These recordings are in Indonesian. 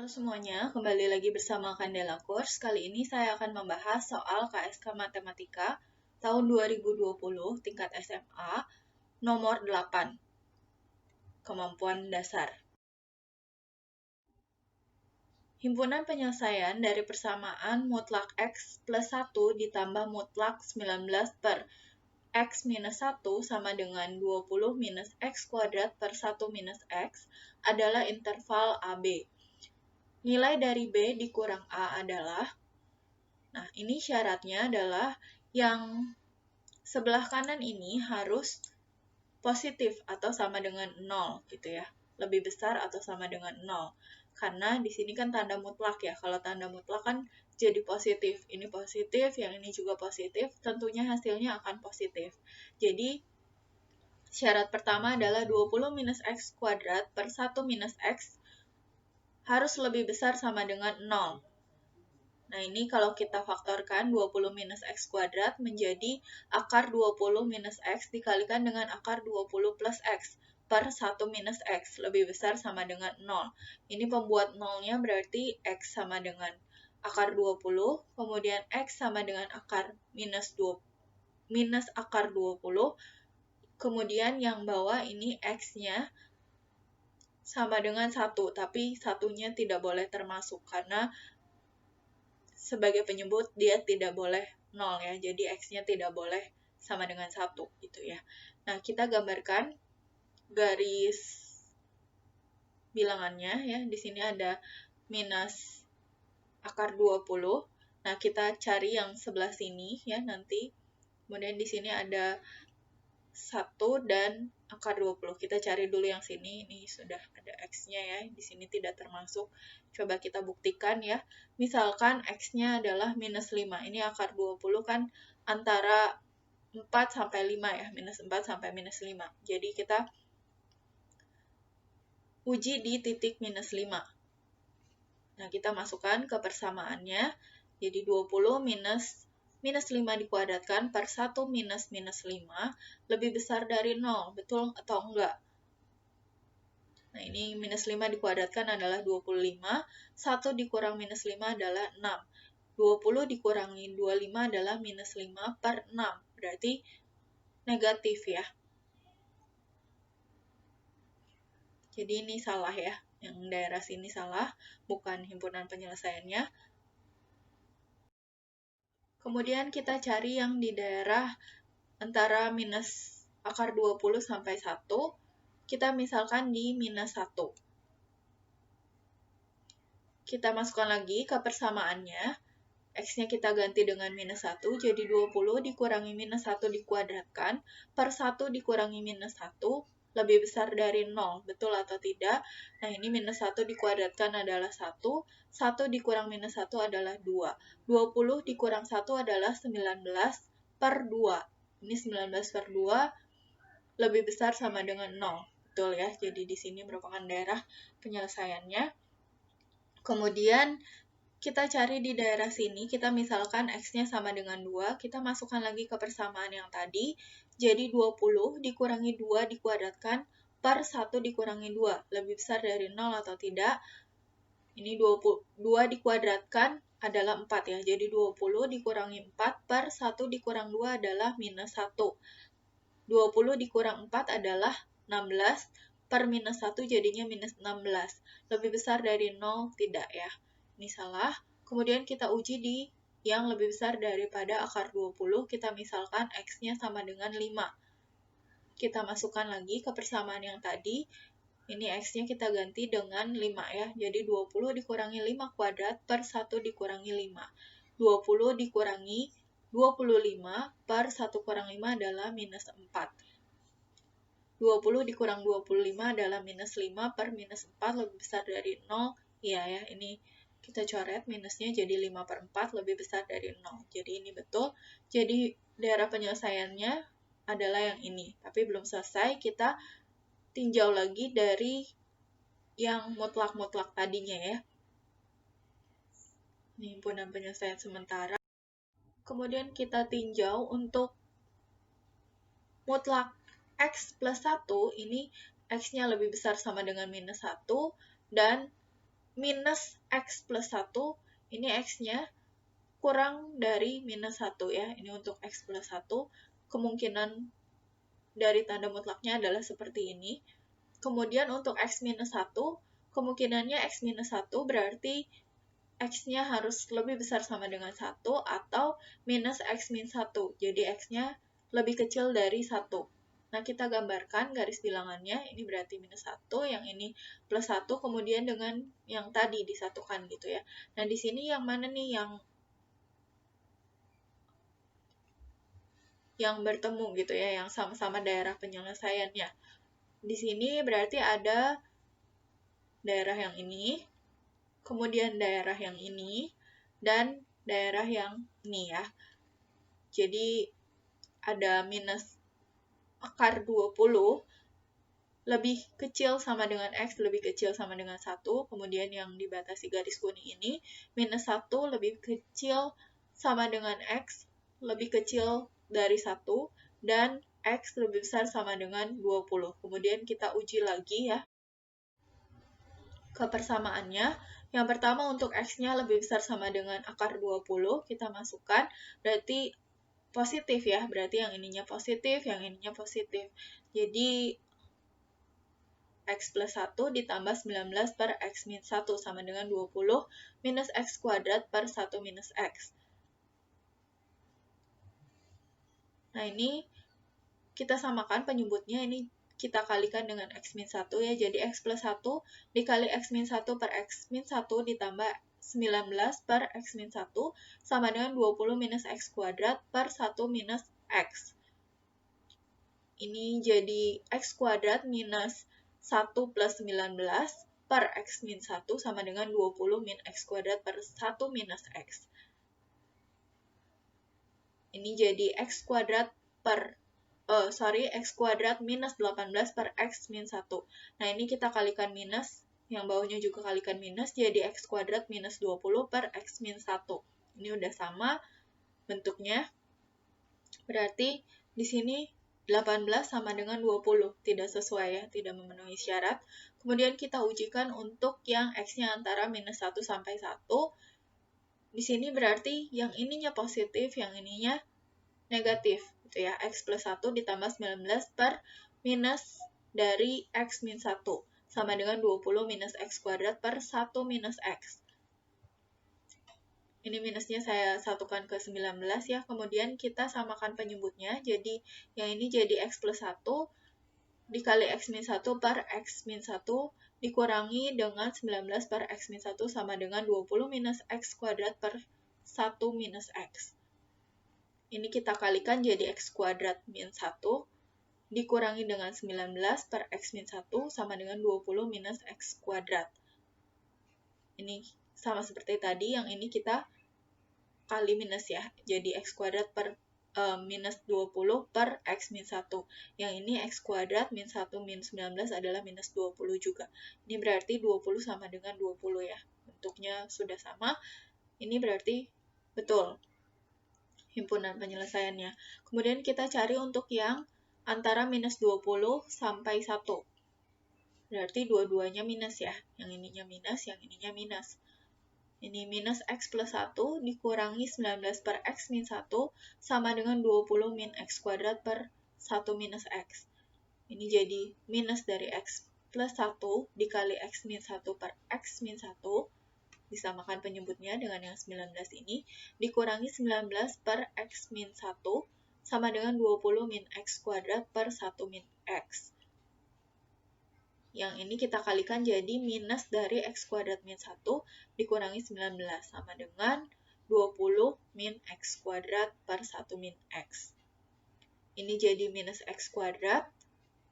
Halo semuanya, kembali lagi bersama Candela Course. Kali ini saya akan membahas soal KSK Matematika tahun 2020 tingkat SMA nomor 8, kemampuan dasar. Himpunan penyelesaian dari persamaan mutlak X plus 1 ditambah mutlak 19 per X minus 1 sama dengan 20 minus X kuadrat per 1 minus X adalah interval AB. Nilai dari B dikurang A adalah, nah ini syaratnya adalah yang sebelah kanan ini harus positif atau sama dengan 0 gitu ya. Lebih besar atau sama dengan 0. Karena di sini kan tanda mutlak ya. Kalau tanda mutlak kan jadi positif. Ini positif, yang ini juga positif. Tentunya hasilnya akan positif. Jadi syarat pertama adalah 20 minus X kuadrat per 1 minus X harus lebih besar sama dengan 0. Nah, ini kalau kita faktorkan 20 minus X kuadrat menjadi akar 20 minus X dikalikan dengan akar 20 plus X per 1 minus X lebih besar sama dengan 0. Ini pembuat 0-nya berarti X sama dengan akar 20, kemudian X sama dengan akar minus akar 20, kemudian yang bawah ini X-nya sama dengan 1, tapi satunya tidak boleh termasuk karena sebagai penyebut dia tidak boleh 0 ya, jadi X-nya tidak boleh sama dengan 1 gitu ya. Nah, kita gambarkan garis bilangannya ya. Di sini ada minus akar 20. Nah, kita cari yang sebelah sini ya nanti. Kemudian di sini ada 1 dan akar 20. Kita cari dulu yang sini. Ini sudah ada X-nya ya. Di sini tidak termasuk. Coba kita buktikan ya. Misalkan X-nya adalah minus 5. Ini akar 20 kan antara 4 sampai 5 ya. Minus 4 sampai minus 5. Jadi kita uji di titik minus 5. Nah, kita masukkan ke persamaannya. Jadi 20 minus 5 dikuadratkan per 1 minus 5 lebih besar dari 0, betul atau enggak? Nah, ini minus 5 dikuadratkan adalah 25, 1 dikurang minus 5 adalah 6. 20 dikurangi 25 adalah minus 5 per 6, berarti negatif ya. Jadi ini salah ya, yang daerah sini salah, bukan himpunan penyelesaiannya. Kemudian kita cari yang di daerah antara minus akar 20 sampai 1, kita misalkan di minus 1. Kita masukkan lagi ke persamaannya, X-nya kita ganti dengan minus 1, jadi 20 dikurangi minus 1 dikuadratkan, per 1 dikurangi minus 1, lebih besar dari 0, betul atau tidak? Nah, ini minus 1 dikuadratkan adalah 1, 1 dikurang minus 1 adalah 2. 20 dikurang 1 adalah 19 per 2. Ini 19 per 2 lebih besar sama dengan 0. Betul ya, jadi di sini merupakan daerah penyelesaiannya. Kemudian kita cari di daerah sini, kita misalkan X-nya sama dengan 2, kita masukkan lagi ke persamaan yang tadi, jadi 20 dikurangi 2 dikuadratkan per 1 dikurangi 2, lebih besar dari 0 atau tidak? Ini 2 dikuadratkan adalah 4 ya, jadi 20 dikurangi 4 per 1 dikurang 2 adalah minus 1. 20 dikurang 4 adalah 16, per minus 1 jadinya minus 16, lebih besar dari 0 tidak ya. Ini salah. Kemudian kita uji di yang lebih besar daripada akar 20, kita misalkan X-nya sama dengan 5. Kita masukkan lagi ke persamaan yang tadi, ini X-nya kita ganti dengan 5 ya, jadi 20 dikurangi 5 kuadrat per 1 dikurangi 5. 20 dikurangi 25 per 1 kurang 5 adalah minus 4. 20 dikurang 25 adalah minus 5 per minus 4 lebih besar dari 0. Iya ya, ini kita coret minusnya jadi 5 per 4 lebih besar dari 0. Jadi ini betul. Jadi daerah penyelesaiannya adalah yang ini. Tapi belum selesai, kita tinjau lagi dari yang mutlak-mutlak tadinya ya. Ini himpunan penyelesaian sementara. Kemudian kita tinjau untuk mutlak X plus 1, ini X-nya lebih besar sama dengan minus 1, dan minus X plus 1, ini X-nya kurang dari minus 1 ya. Ini untuk X plus 1, kemungkinan dari tanda mutlaknya adalah seperti ini. Kemudian untuk X minus 1, kemungkinannya X minus 1 berarti X-nya harus lebih besar sama dengan 1 atau minus X min 1. Jadi X-nya lebih kecil dari 1. Nah, kita gambarkan garis bilangannya. Ini berarti minus 1, yang ini plus 1, kemudian dengan yang tadi disatukan gitu ya. Nah, di sini yang mana nih yang bertemu gitu ya, yang sama-sama daerah penyelesaiannya. Di sini berarti ada daerah yang ini, kemudian daerah yang ini, dan daerah yang ini ya. Jadi ada minus akar 20 lebih kecil sama dengan X, lebih kecil sama dengan 1, kemudian yang dibatasi garis kuning ini, minus 1 lebih kecil sama dengan X, lebih kecil dari 1, dan X lebih besar sama dengan 20. Kemudian kita uji lagi ya kepersamaannya. Yang pertama untuk X-nya lebih besar sama dengan akar 20, kita masukkan, berarti positif ya, berarti yang ininya positif, yang ininya positif. Jadi X plus 1 ditambah 19 per X min 1 sama dengan 20 minus X kuadrat per 1 minus X. Nah, ini kita samakan penyebutnya, ini kita kalikan dengan X min 1 ya. Jadi X plus 1 dikali X min 1 per X min 1 ditambah 19 per X min 1 sama dengan 20 minus X kuadrat per 1 minus X. Ini jadi X kuadrat minus 1 plus 19 per X min 1 sama dengan 20 min X kuadrat per 1 minus X. Ini jadi X kuadrat X kuadrat minus 18 per X min 1. Nah, ini kita kalikan minus, yang bawahnya juga kalikan minus, jadi X kuadrat minus 20 per X min 1. Ini udah sama bentuknya. Berarti di sini 18 sama dengan 20, tidak sesuai ya, tidak memenuhi syarat. Kemudian kita ujikan untuk yang X-nya antara minus 1 sampai 1. Di sini berarti yang ininya positif, yang ininya negatif, gitu ya. X plus 1 ditambah 19 per minus dari X min 1, sama dengan 20 minus X kuadrat per 1 minus X. Ini minusnya saya satukan ke 19 ya, kemudian kita samakan penyebutnya, jadi yang ini jadi X plus 1 dikali X min 1 per X min 1 dikurangi dengan 19 per X min 1 sama dengan 20 minus X kuadrat per 1 minus X. Ini kita kalikan jadi X kuadrat min 1 dikurangi dengan 19 per X min 1 sama dengan 20 minus X kuadrat. Ini sama seperti tadi, yang ini kita kali minus ya, jadi X kuadrat per minus 20 per X min 1. Yang ini X kuadrat min 1 min 19 adalah minus 20 juga. Ini berarti 20 sama dengan 20 ya. Bentuknya sudah sama. Ini berarti betul himpunan penyelesaiannya. Kemudian kita cari untuk yang antara minus 20 sampai 1. Berarti dua-duanya minus ya. Yang ininya minus, yang ininya minus. Ini minus X plus 1 dikurangi 19 per X min 1 sama dengan 20 min X kuadrat per 1 minus X. Ini jadi minus dari X plus 1 dikali X min 1 per X min 1, disamakan penyebutnya dengan yang 19 ini, dikurangi 19 per X min 1 sama dengan 20 min X kuadrat per 1 min X. Yang ini kita kalikan jadi minus dari X kuadrat min 1 dikurangi 19 sama dengan 20 min X kuadrat per 1 min X. Ini jadi minus X kuadrat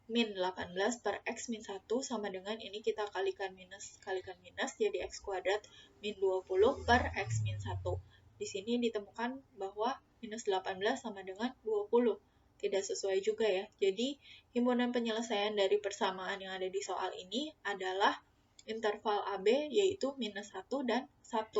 min 18 per X min 1 sama dengan ini kita kalikan minus jadi X kuadrat min 20 per X min 1. Di sini ditemukan bahwa minus 18 sama dengan 20. Tidak sesuai juga ya. Jadi, himpunan penyelesaian dari persamaan yang ada di soal ini adalah interval AB, yaitu minus 1 dan 1.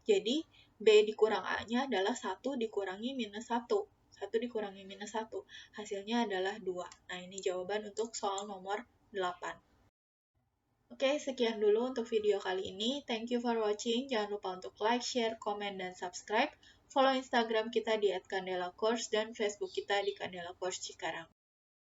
Jadi, B dikurang A-nya adalah 1 dikurangi minus 1. 1 dikurangi minus 1. Hasilnya adalah 2. Nah, ini jawaban untuk soal nomor 8. Oke, sekian dulu untuk video kali ini. Thank you for watching. Jangan lupa untuk like, share, komen, dan subscribe. Follow Instagram kita di @candelacourse dan Facebook kita di Candela Course Cikarang.